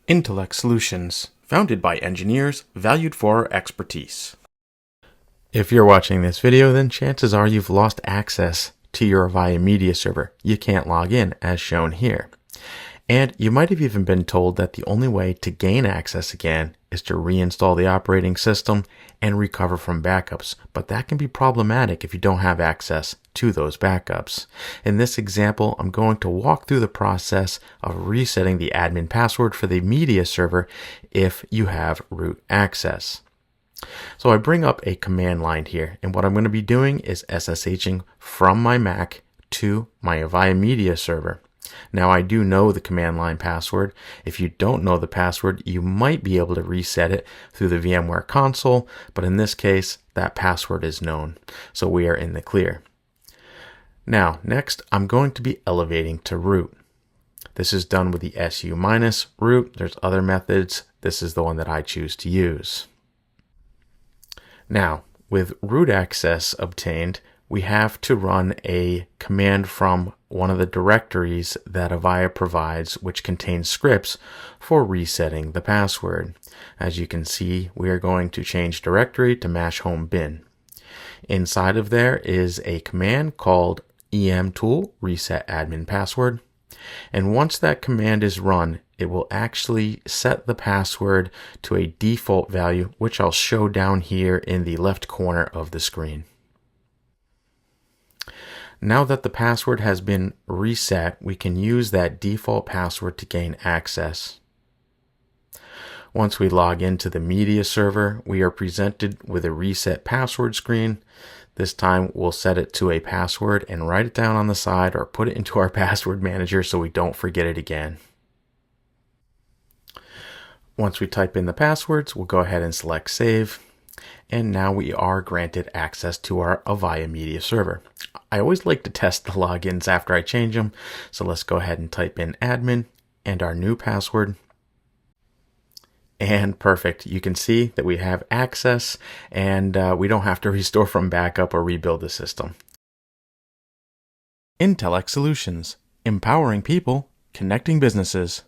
INTLX Solutions, founded by engineers valued for our expertise. If you're watching this video, then chances are you've lost access to your Avaya Media Server. You can't log in as shown here. And you might have even been told that the only way to gain access again is to reinstall the operating system and recover from backups, but that can be problematic if you don't have access to those backups. In this example, I'm going to walk through the process of resetting the admin password for the media server if you have root access. So I bring up a command line here, and what I'm going to be doing is SSHing from my Mac to my Avaya Media Server. Now I do know the command line password. If you don't know the password, you might be able to reset it through the VMware console, but in this case, that password is known, so we are in the clear. Now, next, I'm going to be elevating to root. This is done with the SU- root. There's other methods. This is the one that I choose to use. Now, with root access obtained, we have to run a command from one of the directories that Avaya provides, which contains scripts for resetting the password. As you can see, we are going to change directory to mash home bin. Inside of there is a command called emtool reset admin password. And once that command is run, it will actually set the password to a default value, which I'll show down here in the left corner of the screen. Now that the password has been reset, we can use that default password to gain access. Once we log into the media server, we are presented with a reset password screen. This time we'll set it to a password and write it down on the side or put it into our password manager so we don't forget it again. Once we type in the passwords, we'll go ahead and select save. And now we are granted access to our Avaya Media Server. I always like to test the logins after I change them, so let's go ahead and type in admin and our new password. And perfect, you can see that we have access and we don't have to restore from backup or rebuild the system. INTLX Solutions, empowering people, connecting businesses.